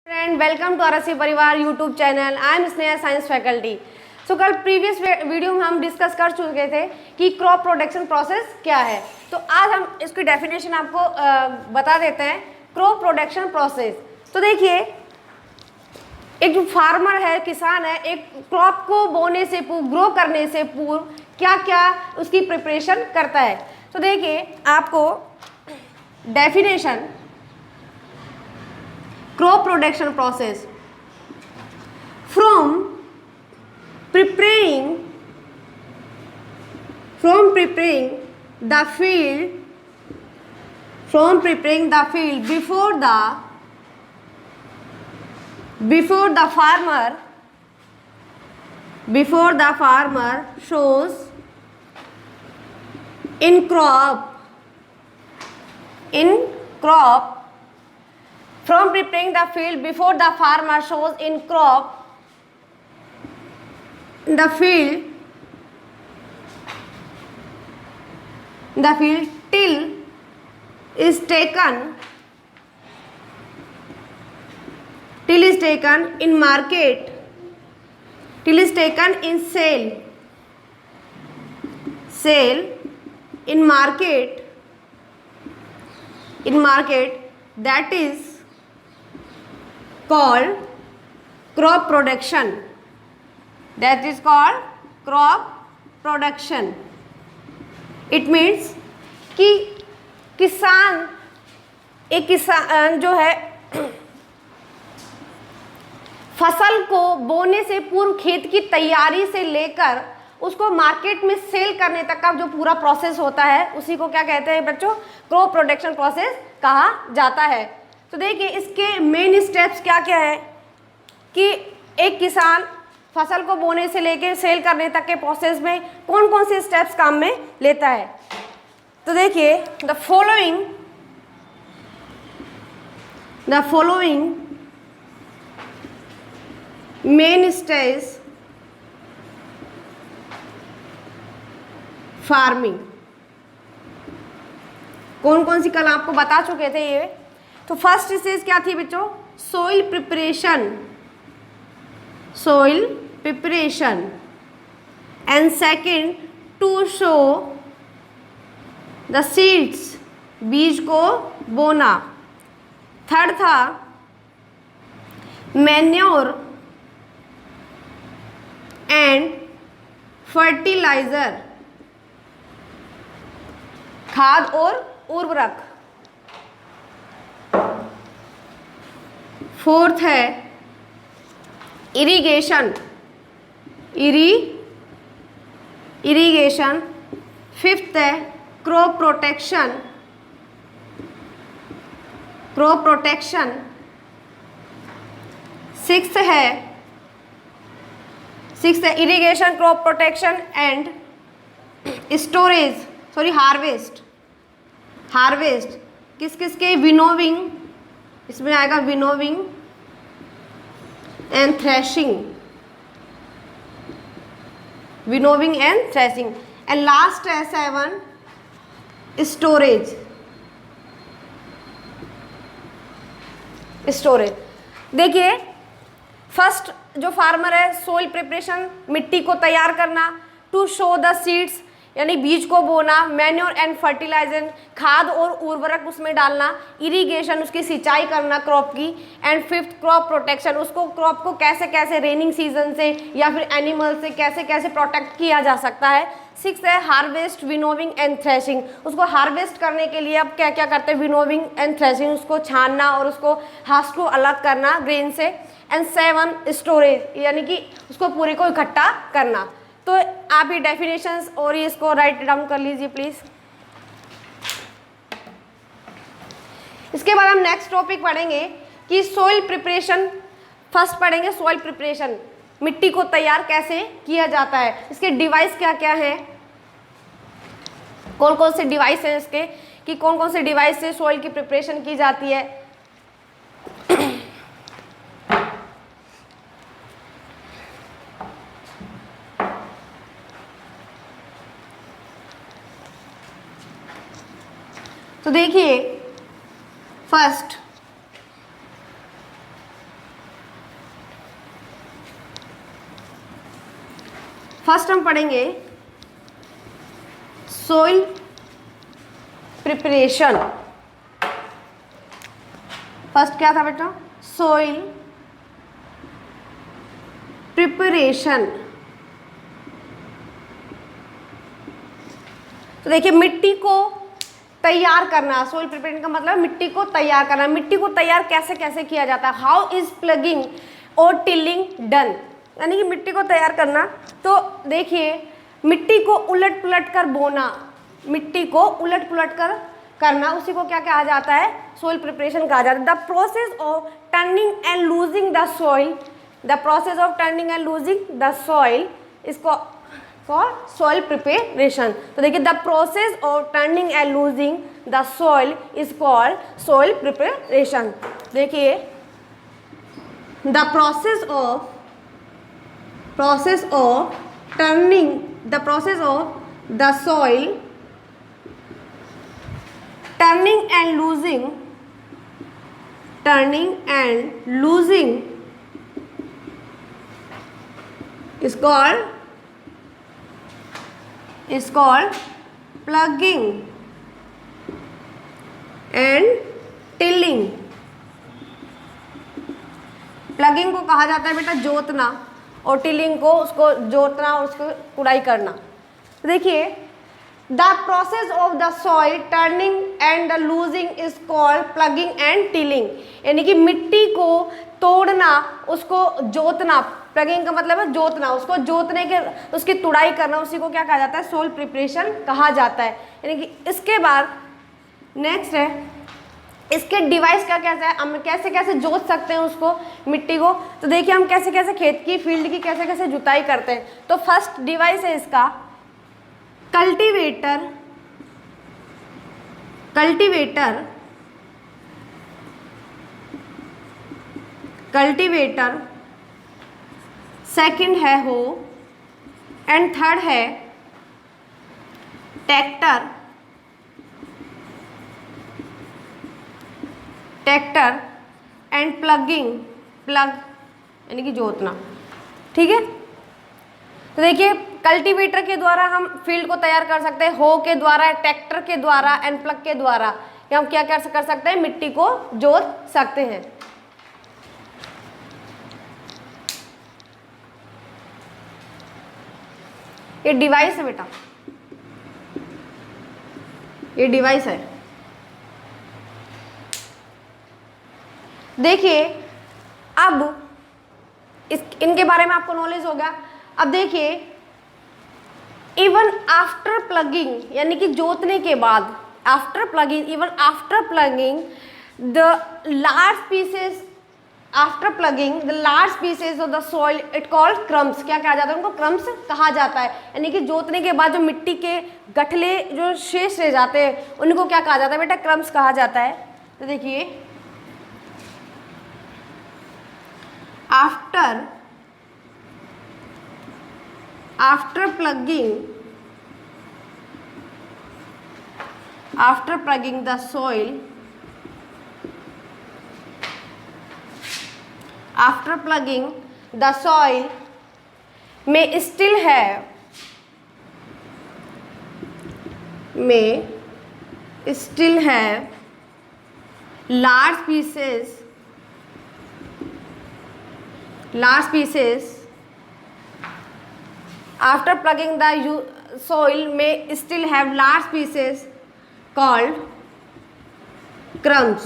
Friend, welcome to RC Parivar YouTube channel. I am Sneha, science faculty. So कल previous video में हम discuss कर चुके थे कि क्रॉप प्रोडक्शन प्रोसेस क्या है। तो आज हम इसकी डेफिनेशन आपको बता देते हैं। क्रॉप प्रोडक्शन प्रोसेस, तो देखिए, एक जो फार्मर है, किसान है, एक क्रॉप को बोने से पूर्व, ग्रो करने से पूर्व क्या क्या उसकी प्रिपरेशन करता है। तो देखिए, आपको definition crop production process from preparing the field before the farmer shows in crop from preparing the field before the farmer shows in crop the field till is taken in market, till is taken in sale in market, that is called crop production. That is called crop production. It means कि एक किसान जो है फसल को बोने से पूर्व खेत की तैयारी से लेकर उसको मार्केट में सेल करने तक का जो पूरा प्रोसेस होता है, उसी को क्या कहते हैं बच्चों? क्रॉप प्रोडक्शन प्रोसेस कहा जाता है। तो देखिए, इसके मेन स्टेप्स क्या क्या है कि एक किसान फसल को बोने से लेकर सेल करने तक के प्रोसेस में कौन कौन से स्टेप्स काम में लेता है। तो देखिए, the following main stage farming. कौन कौन सी कल आपको बता चुके थे ये। तो फर्स्ट स्टेज क्या थी बच्चों? Soil preparation and second to sow the seeds, बीज को बोना। थर्ड था मैन्योर एंड फर्टिलाइजर, खाद और उर्वरक। फोर्थ है इरिगेशन। फिफ्थ है क्रॉप प्रोटेक्शन। सिक्स्थ है irrigation, crop protection and harvest. किस किस के? विनोविंग, इसमें आएगा winnowing and threshing. And last है 7 स्टोरेज। देखिए, फर्स्ट जो फार्मर है, सोइल प्रिपरेशन, मिट्टी को तैयार करना। टू शो द सीड्स, यानी बीज को बोना। मैन्योर एंड फर्टिलाइजर, खाद और उर्वरक उसमें डालना। इरिगेशन, उसकी सिंचाई करना क्रॉप की। एंड फिफ्थ क्रॉप प्रोटेक्शन, उसको क्रॉप को कैसे कैसे रेनिंग सीजन से या फिर एनिमल से कैसे कैसे प्रोटेक्ट किया जा सकता है। सिक्स्थ है हार्वेस्ट, विनोविंग एंड थ्रेशिंग। उसको हार्वेस्ट करने के लिए अब क्या क्या करते हैं? विनोविंग एंड थ्रेशिंग, उसको छानना और उसको हाथ को अलग करना ग्रेन से। एंड 7 स्टोरेज, यानी कि उसको पूरे को इकट्ठा करना। तो आप ये डेफिनेशंस और ये इसको राइट डाउन कर लीजिए प्लीज। इसके बाद हम नेक्स्ट टॉपिक पढ़ेंगे कि सॉइल प्रिपरेशन। फर्स्ट पढ़ेंगे सॉइल प्रिपरेशन, मिट्टी को तैयार कैसे किया जाता है, इसके डिवाइस क्या क्या हैं, कौन कौन से डिवाइस हैं इसके, कि कौन कौन से डिवाइस से सॉइल की प्रिपरेशन की जाती है। तो देखिए फर्स्ट फर्स्ट हम पढ़ेंगे सोइल प्रिपरेशन। फर्स्ट क्या था बेटा? Soil preparation. तो देखिए मिट्टी को तैयार करना, सोइल प्रिपरेशन का मतलब मिट्टी को तैयार करना। मिट्टी को तैयार कैसे कैसे किया जाता है? हाउ इज प्लगिंग और टिलिंग डन, यानी कि मिट्टी को तैयार करना। तो देखिए मिट्टी को उलट पुलट कर बोना, मिट्टी को उलट पुलट कर करना, उसी को क्या कहा जाता है? सोइल प्रिपरेशन कहा जाता है। The process of turning and loosing the soil, the process of turning and loosing the soil इसको कॉल्ड सोइल प्रिपरेशन। तो देखिए the process of turning and loosing the soil is called soil preparation. देखिए the process of turning, the process of the soil turning and losing is called plugging and tilling। Plugging को कहा जाता है बेटा जोतना, और टिलिंग को उसको जोतना और उसको कुड़ाई करना। तो देखिए the process of the soil turning and the losing is called plugging and tilling, यानी कि मिट्टी को तोड़ना, उसको जोतना, प्लगिंग का मतलब है जोतना, उसको जोतने के उसकी तुड़ाई करना, उसी को क्या कहा जाता है? सोइल प्रिपरेशन कहा जाता है। यानी कि इसके बाद नेक्स्ट है इसके डिवाइस का कैसा है, हम कैसे कैसे जोत सकते हैं उसको मिट्टी को। तो देखिए हम कैसे कैसे खेत की फील्ड की कैसे कैसे जुताई करते हैं। तो फर्स्ट डिवाइस है इसका कल्टीवेटर। सेकंड है हो, एंड थर्ड है ट्रैक्टर एंड प्लग यानी कि जोतना। ठीक है, तो देखिए कल्टीवेटर के द्वारा हम फील्ड को तैयार कर सकते हैं, हो के द्वारा, ट्रैक्टर के द्वारा एंड प्लग के द्वारा हम क्या कर सकते हैं? मिट्टी को जोत सकते हैं। ये डिवाइस है बेटा, ये डिवाइस है। देखिए अब इनके बारे में आपको नॉलेज होगा। अब देखिए इवन आफ्टर प्लगिंग, यानी कि जोतने के बाद, after plugging the large pieces of the soil it called crumbs. क्या कहा जाता है? उनको क्रम्स कहा जाता है। यानी कि जोतने के बाद जो मिट्टी के गठले जो शेष रह जाते हैं उनको क्या कहा जाता है बेटा? क्रम्स कहा जाता है। तो देखिए after plugging the soil, may still have large pieces after plugging the soil may still have large pieces called crumbs।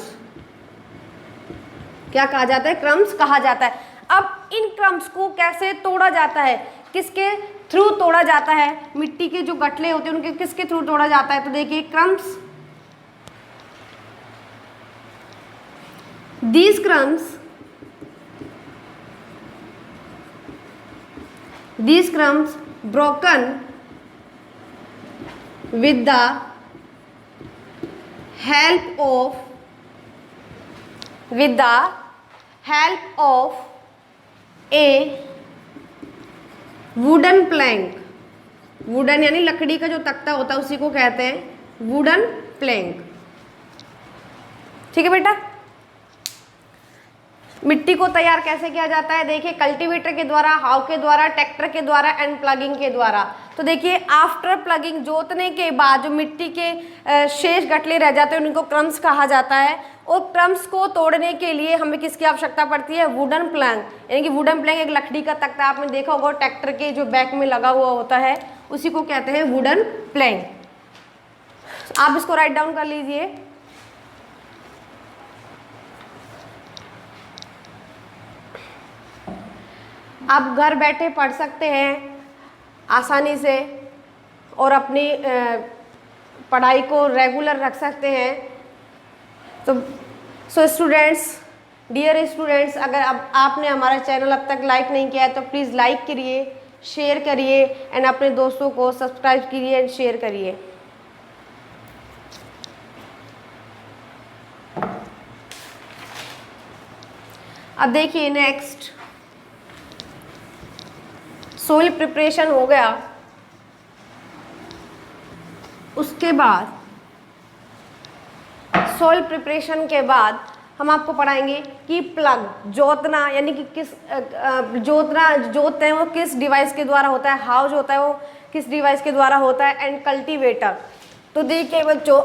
क्या कहा जाता है? क्रम्स कहा जाता है। अब इन क्रम्स को कैसे तोड़ा जाता है? किसके थ्रू तोड़ा जाता है? मिट्टी के जो गठले होते हैं उनके किसके थ्रू तोड़ा जाता है? तो देखिए crumbs, these crumbs broken with the help of a wooden plank. Wooden यानी लकड़ी का जो तख्ता होता है उसी को कहते हैं वुडन प्लैंक। ठीक है बेटा। मिट्टी को तैयार कैसे किया जाता है, देखिए कल्टीवेटर के द्वारा, हाव के द्वारा, ट्रैक्टर के द्वारा एंड प्लगिंग के द्वारा। तो देखिए आफ्टर प्लगिंग, जोतने के बाद जो मिट्टी के शेष गठले रह जाते हैं उनको क्रम्स कहा जाता है। और क्रम्स को तोड़ने के लिए हमें किसकी आवश्यकता पड़ती है, वुडन प्लैंक, यानी कि वुडन प्लैंक एक लकड़ी का तख्ता आपने देखा होगा ट्रैक्टर के जो बैक में लगा हुआ होता है, उसी को कहते हैं वुडन प्लैंक। आप इसको राइट डाउन कर लीजिए। आप घर बैठे पढ़ सकते हैं आसानी से और अपनी पढ़ाई को रेगुलर रख सकते हैं। तो सो स्टूडेंट्स, डियर स्टूडेंट्स, अगर अब आपने हमारा चैनल अब तक लाइक नहीं किया है तो प्लीज़ लाइक करिए, शेयर करिए एंड अपने दोस्तों को सब्सक्राइब करिए एंड शेयर करिए। अब देखिए नेक्स्ट, सोइल प्रिपरेशन हो गया। उसके बाद सोइल प्रिपरेशन के बाद हम आपको पढ़ाएंगे कि प्लग, जोतना, यानी कि किस जोतते हैं वो किस डिवाइस के द्वारा होता है, हाउ जो होता है वो किस डिवाइस के द्वारा होता है, एंड कल्टीवेटर। तो देखिए बच्चों,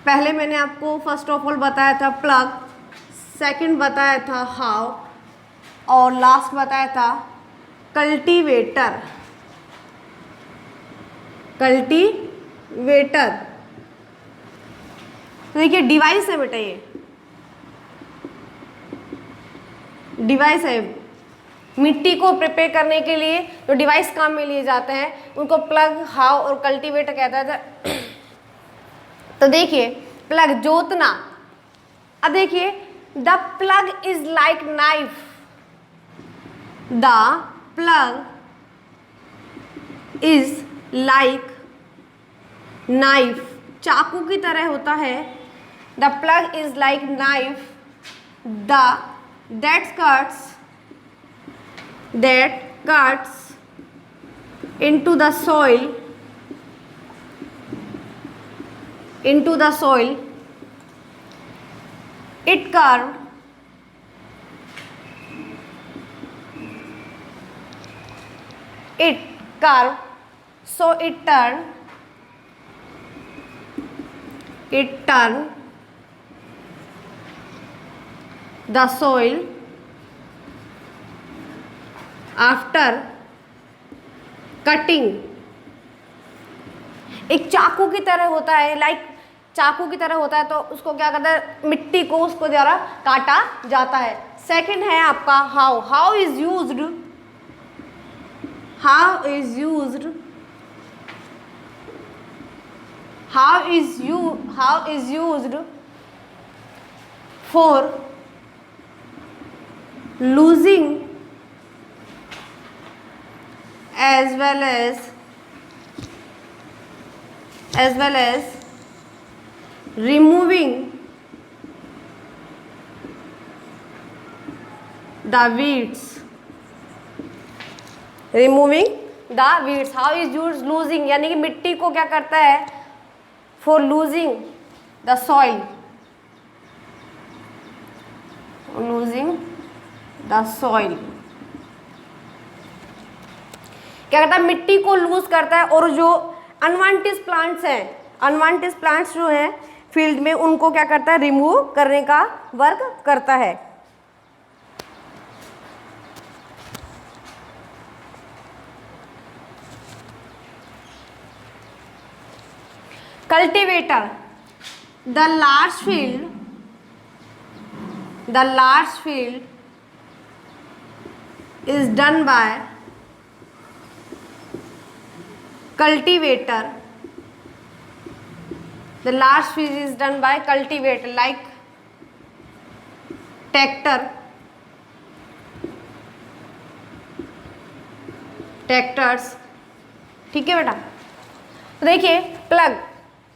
पहले मैंने आपको फर्स्ट ऑफ ऑल बताया था प्लग, सेकंड बताया था हाउ और लास्ट बताया था कल्टीवेटर। कल्टीवेटर तो देखिए डिवाइस है बेटा, ये डिवाइस है। मिट्टी को प्रिपेयर करने के लिए जो डिवाइस काम में लिए जाते हैं उनको प्लग, हाउ और कल्टीवेटर कहता था। तो देखिए प्लग, जोतना। अब देखिए the plug is like knife, the plug is like knife, चाकू की तरह होता है। The plug is like knife that cuts into the soil, it curve so it turn the soil after cutting। एक चाकू की तरह होता है, चाकू की तरह होता है, तो उसको क्या करता है, मिट्टी को उसको द्वारा काटा जाता है। सेकंड है आपका how. How is used for losing as well as removing the weeds। How is used losing, यानी कि मिट्टी को क्या करता है, for losing the soil, क्या करता है, मिट्टी को लूज करता है। और जो अनवांटेड प्लांट्स जो हैं फील्ड में, उनको क्या करता है, रिमूव करने का वर्क करता है। Cultivator, the large field is done by cultivator। The large field is done by cultivator like tractors। ठीक है बेटा। तो देखिए plug,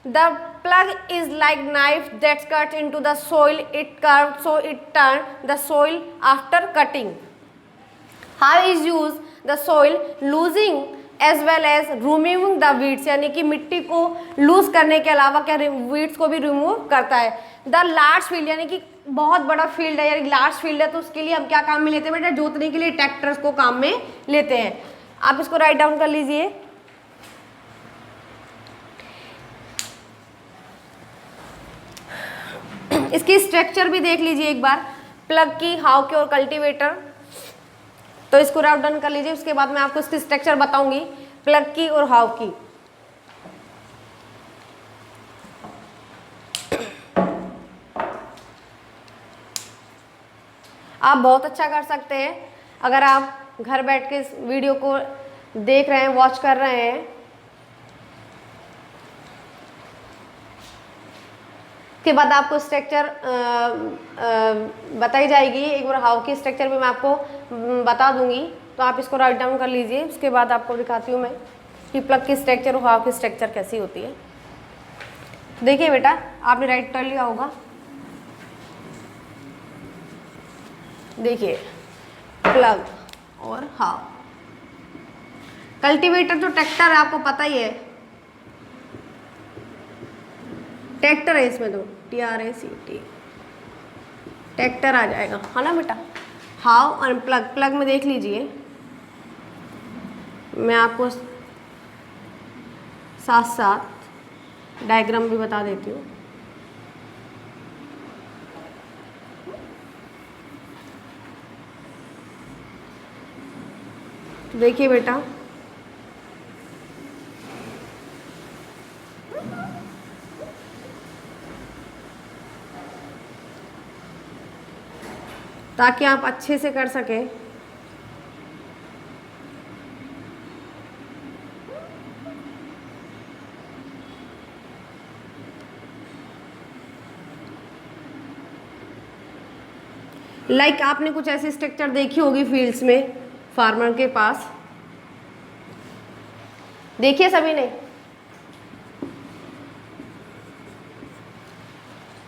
the plug is like knife that cuts into the soil, it curves so it turns the soil after cutting। How is used the soil losing as well as removing the weeds, यानी कि मिट्टी को loose करने के अलावा क्या weeds को भी रिमूव करता है। द लार्ज फील्ड, यानी कि बहुत बड़ा फील्ड है या लार्ज फील्ड है तो उसके लिए हम क्या काम में लेते हैं बेटा, जोतने के लिए ट्रैक्टर्स को काम में लेते हैं। आप इसको राइट डाउन कर लीजिए। इसकी स्ट्रक्चर भी देख लीजिए एक बार, प्लग की, हाउ की और कल्टीवेटर। तो इसको राइट डाउन कर लीजिए, उसके बाद मैं आपको इसकी स्ट्रक्चर बताऊंगी, प्लग की और हाउ की। आप बहुत अच्छा कर सकते हैं अगर आप घर बैठ के इस वीडियो को देख रहे हैं, वॉच कर रहे हैं। के बाद आपको स्ट्रक्चर बताई जाएगी, एक बार हाउ की स्ट्रक्चर भी मैं आपको बता दूंगी, तो आप इसको राइट डाउन कर लीजिए। उसके बाद आपको दिखाती हूँ मैं कि प्लग की स्ट्रक्चर और हाउ की स्ट्रक्चर कैसी होती है। देखिए बेटा, आपने राइट कर लिया होगा। देखिए प्लग और हाउ। कल्टीवेटर जो ट्रैक्टर है आपको पता ही है, ट्रैक्टर है इसमें तो TRACT ट्रैक्टर आ जाएगा, है ना बेटा। हाउ और प्लग, प्लग में देख लीजिए, मैं आपको साथ साथ डायग्राम भी बता देती हूँ। देखिए बेटा, ताकि आप अच्छे से कर सकें। लाइक आपने कुछ ऐसी स्ट्रक्चर देखी होगी फील्ड्स में, फार्मर के पास, देखिए सभी ने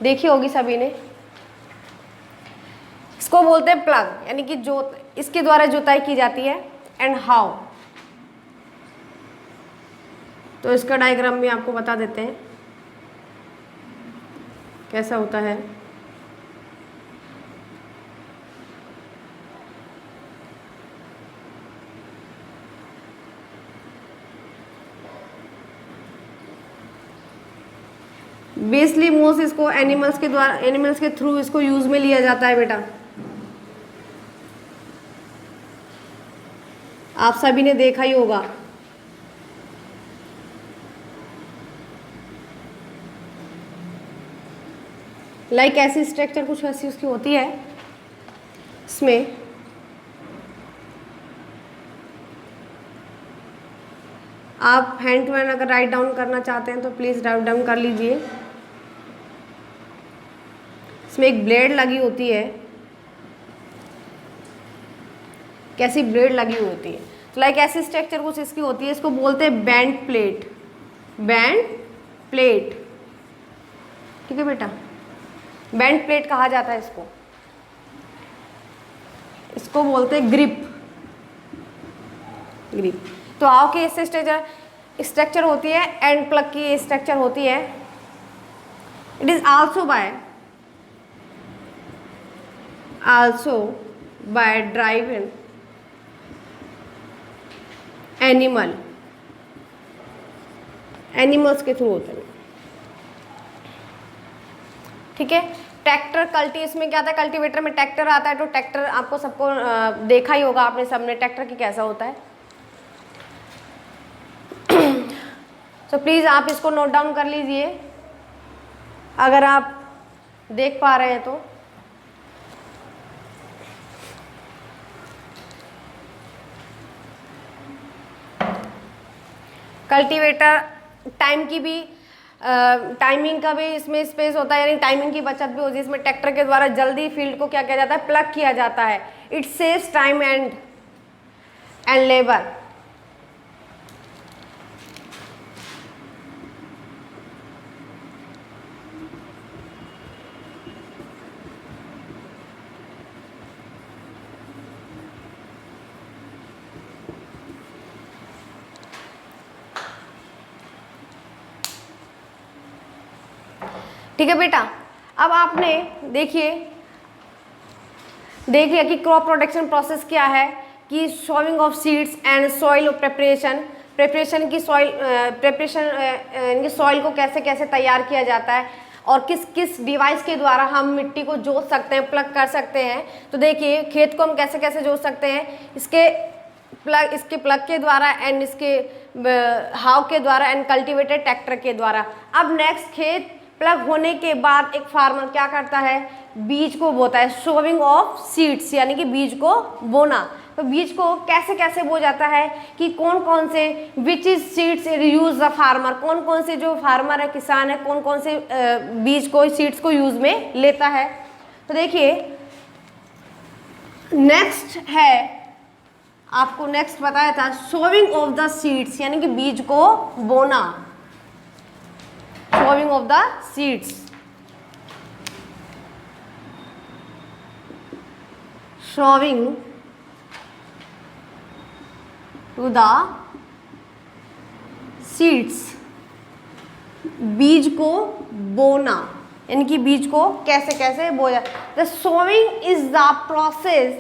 देखी होगी सभी ने। इसको बोलते हैं प्लग, यानी कि जोत, इसके द्वारा जुताई की जाती है। एंड हाउ, तो इसका डायग्राम भी आपको बता देते हैं कैसा होता है। बेसली मोस्ट इसको एनिमल्स के द्वारा, एनिमल्स के थ्रू इसको यूज में लिया जाता है बेटा। आप सभी ने देखा ही होगा। लाइक ऐसी स्ट्रक्चर कुछ ऐसी उसकी होती है। इसमें आप हैंड टू हैंड अगर राइट डाउन करना चाहते हैं तो प्लीज़ राइट डाउन कर लीजिए। इसमें एक ब्लेड लगी होती है, कैसी ब्लेड लगी हुई होती है। तो लाइक ऐसी स्ट्रक्चर कुछ इसकी होती है, इसको बोलते हैं बैंड प्लेट। बैंड प्लेट, ठीक है बेटा, बैंड प्लेट कहा जाता है इसको। इसको बोलते हैं ग्रिप। ग्रिप। तो हाउ की इससे स्ट्रक्चर होती है, एंड प्लग की स्ट्रक्चर होती है। It is also by driven animals के थ्रू होते हैं, ठीक है। ट्रैक्टर कल्टी, इसमें क्या आता है, कल्टीवेटर में ट्रैक्टर आता है, तो ट्रैक्टर आपको सबको देखा ही होगा आपने सबने, ट्रैक्टर की कैसा होता है। तो प्लीज़ आप इसको नोट डाउन कर लीजिए अगर आप देख पा रहे हैं तो। कल्टीवेटर टाइम की भी टाइमिंग का भी इसमें स्पेस होता है, यानी टाइमिंग की बचत भी होती है इसमें। ट्रैक्टर के द्वारा जल्दी फील्ड को क्या किया जाता है, प्लग किया जाता है। It saves time and labour. ठीक है बेटा, अब आपने देखिए देखिए कि क्रॉप प्रोटेक्शन प्रोसेस क्या है, कि sowing of seeds and soil preparation की सॉइल को कैसे कैसे तैयार किया जाता है और किस किस डिवाइस के द्वारा हम मिट्टी को जोत सकते हैं, प्लग कर सकते हैं। तो देखिए खेत को हम कैसे कैसे जोत सकते हैं, इसके प्लग के द्वारा एंड इसके हाव के द्वारा एंड कल्टीवेटेड ट्रैक्टर के द्वारा। अब नेक्स्ट, खेत प्लग होने के बाद एक फार्मर क्या करता है, बीज को बोता है, सोविंग ऑफ सीड्स यानी कि बीज को बोना। तो बीज को कैसे कैसे बो जाता है, कि कौन कौन से which is seeds use the farmer, कौन कौन से जो फार्मर है, किसान है, कौन कौन से बीज को, सीड्स को यूज में लेता है। तो देखिए नेक्स्ट है, आपको नेक्स्ट बताया था सोविंग ऑफ द सीड्स यानी कि बीज को बोना, sowing of the seeds, sowing to the seeds, बीज को बोना यानी कि बीज को कैसे कैसे बोया। The sowing is the process,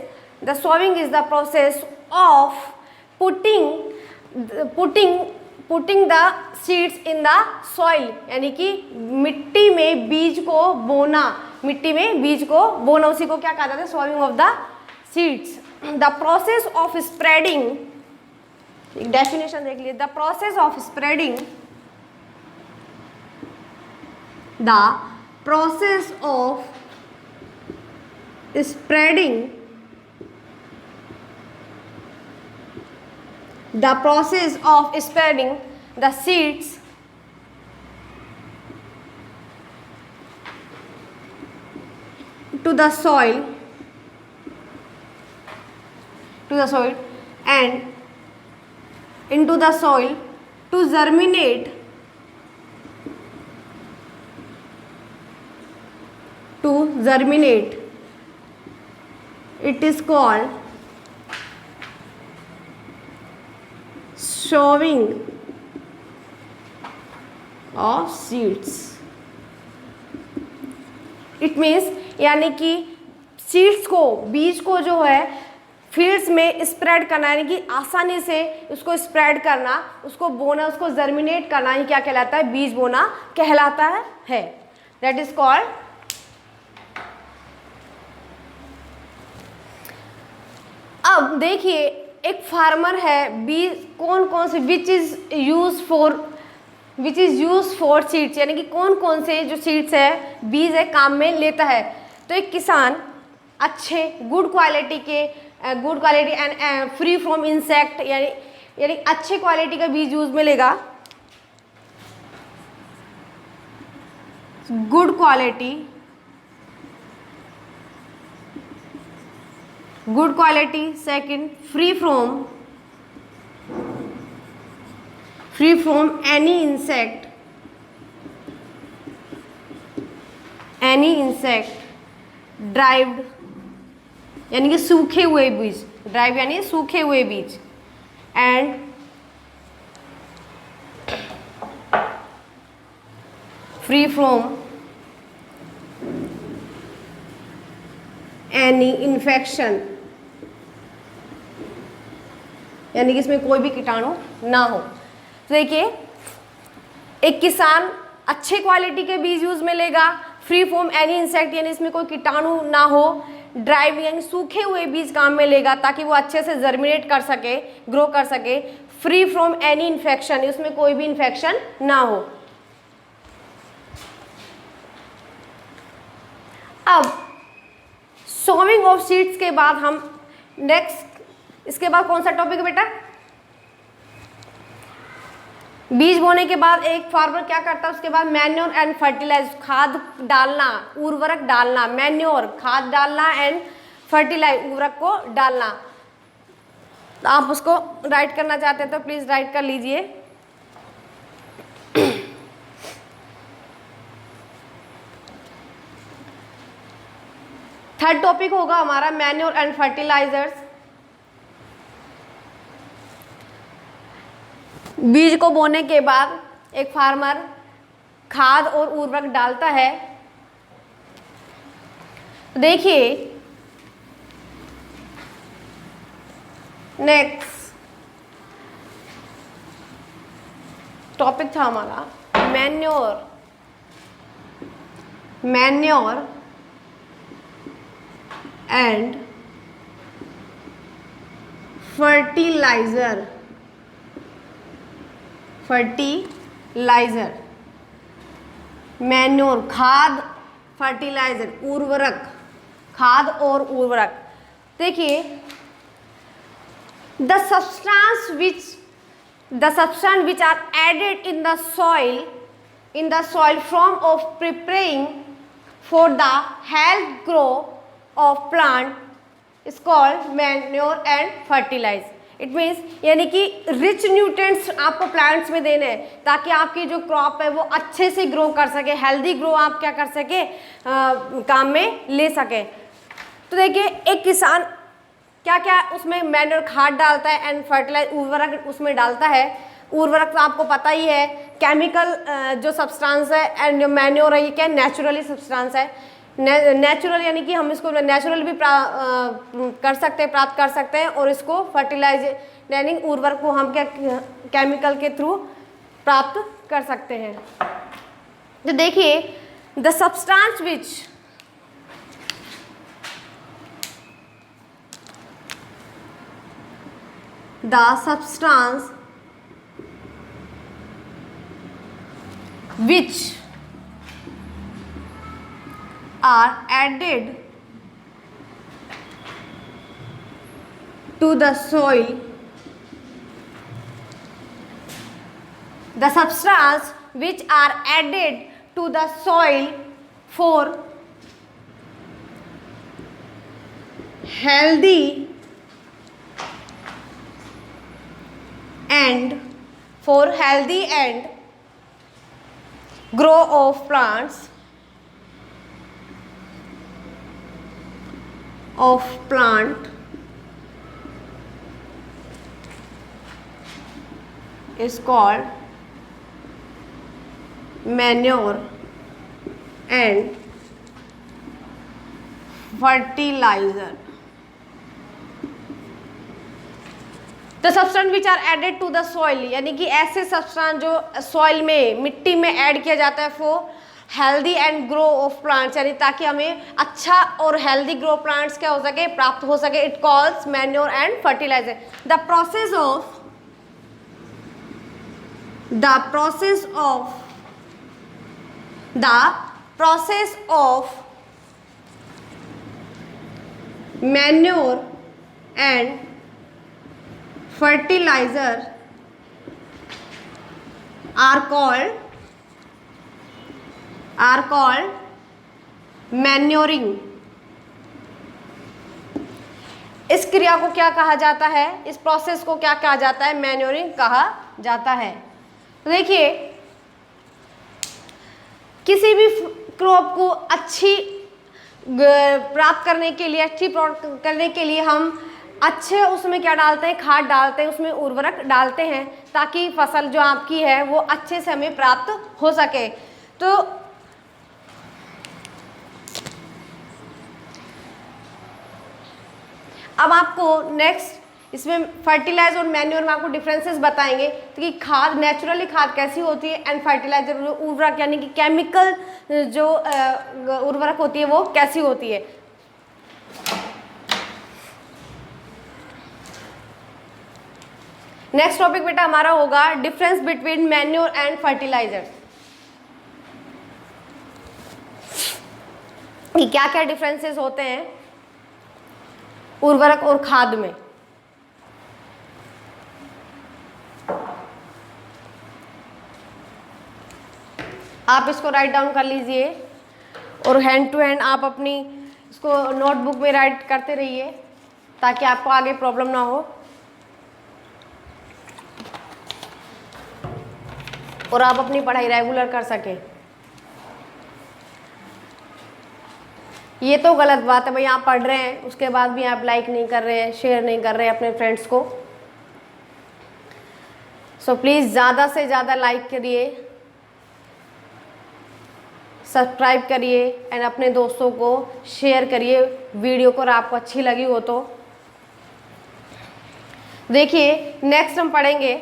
the sowing is the process of putting the seeds in the soil यानी कि मिट्टी में बीज को बोना, मिट्टी में बीज को बोना, उसी को क्या कहा जाता है, sowing of the seeds. The process of spreading, definition देख लीजिए, the process of spreading, the process of spreading, the process of spreading the seeds to the soil and into the soil to germinate, it is called sowing of seeds. It means यानी कि seeds को, बीज को जो है fields में spread करना यानी कि आसानी से उसको स्प्रेड करना, उसको बोना, उसको जर्मिनेट करना, ही क्या कहलाता है, बीज बोना कहलाता है। That is called. अब देखिए एक फार्मर है, बीज कौन कौन से which is use for seeds यानी कि कौन कौन से जो सीड्स है, बीज है, काम में लेता है। तो एक किसान अच्छे good quality and free from insect यानी अच्छे क्वालिटी का बीज यूज में लेगा, good quality, second free from any insect, derived यानी कि सूखे हुए बीज, ड्राइव यानी सूखे हुए बीज, and free from any infection यानी कि इसमें कोई भी कीटाणु ना हो। तो देखिए एक किसान अच्छे क्वालिटी के बीज यूज में लेगा, फ्री फ्रॉम एनी इंसेक्ट यानी इसमें कोई कीटाणु ना हो, ड्राइव यानी सूखे हुए बीज काम में लेगा ताकि वो अच्छे से जर्मिनेट कर सके, ग्रो कर सके, फ्री फ्रॉम एनी इन्फेक्शन इसमें कोई भी इन्फेक्शन ना हो। अब सोविंग ऑफ सीड्स के बाद हम नेक्स्ट, इसके बाद कौन सा टॉपिक है बेटा, बीज बोने के बाद एक फार्मर क्या करता है, उसके बाद मैन्योर एंड फर्टिलाइज, खाद डालना, उर्वरक डालना, मैन्योर खाद डालना एंड फर्टिलाइज उर्वरक को डालना। तो आप उसको राइट करना चाहते हैं तो प्लीज राइट कर लीजिए। थर्ड टॉपिक होगा हमारा मैन्योर एंड फर्टिलाइजर्स। बीज को बोने के बाद एक फार्मर खाद और उर्वरक डालता है। देखिए नेक्स्ट टॉपिक था हमारा मैन्योर एंड फर्टिलाइजर। मैन्योर खाद, फर्टिलाइजर उर्वरक, खाद और उर्वरक। देखिए the substance which are added in the soil from of preparing for the health grow of plant is called manure and fertilise. It means यानी कि रिच न्यूट्रिएंट्स आपको plants में देने हैं ताकि आपकी जो क्रॉप है वो अच्छे से ग्रो कर सके, हेल्दी ग्रो आप क्या कर सके, काम में ले सके। तो देखिए एक किसान क्या क्या उसमें मैन्योर खाद डालता है एंड फर्टिलाइज उर्वरक उसमें डालता है। उर्वरक तो आपको पता ही है, केमिकल जो सब्सटेंस है, एंड जो मैन्योर है ये क्या नेचुरली सब्सटेंस है। नेचुरल यानी कि हम इसको नेचुरल भी कर सकते हैं, प्राप्त कर सकते हैं, और इसको फर्टिलाइज यानी उर्वरक को हम क्या केमिकल के थ्रू प्राप्त कर सकते हैं। तो देखिए the substance which are added to the soil, the substance which are added to the soil for healthy and grow of plant is called manure and fertilizer. The substance which are added to the soil यानी कि ऐसे substance जो soil में मिट्टी में add किया जाता है for healthy and grow of plants, यानी ताकि हमें अच्छा और हेल्दी ग्रो प्लांट्स क्या हो सके, प्राप्त हो सके। It calls manure and fertiliser. The process of manure and fertilizer are called manuring। इस क्रिया को क्या कहा जाता है, इस प्रोसेस को क्या कहा जाता है, मैन्योरिंग कहा जाता है। तो देखिए किसी भी क्रॉप को अच्छी प्राप्त करने के लिए, अच्छी प्रोडक्ट करने के लिए हम अच्छे उसमें क्या डालते हैं, खाद डालते हैं, उसमें उर्वरक डालते हैं ताकि फसल जो आपकी है वो अच्छे से हमें प्राप्त हो सके। तो अब आपको नेक्स्ट इसमें फर्टिलाइजर और मैन्योर में आपको डिफरेंसेस बताएंगे। तो कि खाद नेचुरली खाद कैसी होती है एंड फर्टिलाइजर उर्वरक यानी कि केमिकल जो उर्वरक होती है वो कैसी होती है। नेक्स्ट टॉपिक बेटा हमारा होगा difference between manure and fertiliser. क्या क्या डिफरेंसेस होते हैं उर्वरक और खाद में। आप इसको राइट डाउन कर लीजिए और हैंड टू हैंड आप अपनी इसको नोटबुक में राइट करते रहिए ताकि आपको आगे प्रॉब्लम ना हो और आप अपनी पढ़ाई रेगुलर कर सकें। ये तो गलत बात है भाई, आप पढ़ रहे हैं उसके बाद भी आप लाइक नहीं कर रहे हैं, शेयर नहीं कर रहे हैं अपने फ्रेंड्स को। सो प्लीज़ ज़्यादा से ज़्यादा लाइक करिए, सब्सक्राइब करिए एंड अपने दोस्तों को शेयर करिए वीडियो को, अगर आपको अच्छी लगी हो तो। देखिए नेक्स्ट हम पढ़ेंगे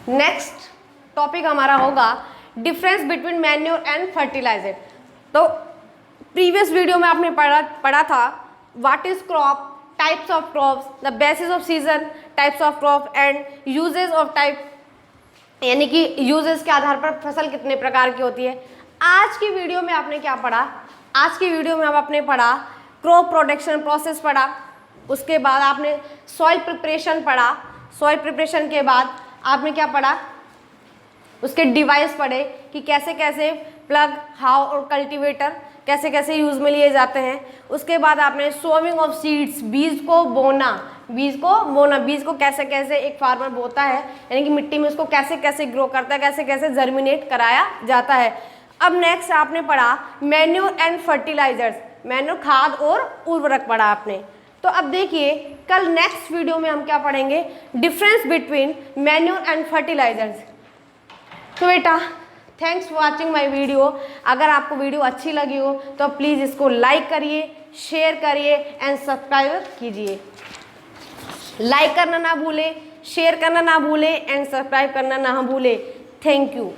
नेक्स्ट टॉपिक हमारा होगा difference between manure and fertiliser. तो प्रीवियस वीडियो में आपने पढ़ा था what is crop, types of crops, the basis of season, types of crop and uses of type, यानी कि यूजेस के आधार पर फसल कितने प्रकार की होती है। आज की वीडियो में आपने क्या पढ़ा, आज की वीडियो में आपने पढ़ा क्रॉप प्रोडक्शन प्रोसेस पढ़ा, उसके बाद आपने सॉइल प्रिपरेशन पढ़ा, सॉइल प्रिपरेशन के बाद आपने क्या पढ़ा, उसके डिवाइस पढ़े कि कैसे कैसे प्लग, हाउ और कल्टीवेटर कैसे कैसे यूज़ में लिए जाते हैं। उसके बाद आपने सोविंग ऑफ सीड्स, बीज को बोना, बीज को कैसे कैसे एक फार्मर बोता है, यानी कि मिट्टी में उसको कैसे कैसे ग्रो करता है, कैसे कैसे जर्मिनेट कराया जाता है। अब नेक्स्ट आपने पढ़ा मैन्योर एंड फर्टिलाइजर्स, मैन्योर खाद और उर्वरक पढ़ा आपने। तो अब देखिए कल नेक्स्ट वीडियो में हम क्या पढ़ेंगे, difference between manure and fertilisers. तो बेटा thanks for watching my video. अगर आपको वीडियो अच्छी लगी हो तो प्लीज़ इसको लाइक करिए, शेयर करिए एंड सब्सक्राइब कीजिए। लाइक करना ना भूलें, शेयर करना ना भूलें एंड सब्सक्राइब करना ना भूलें। Thank you.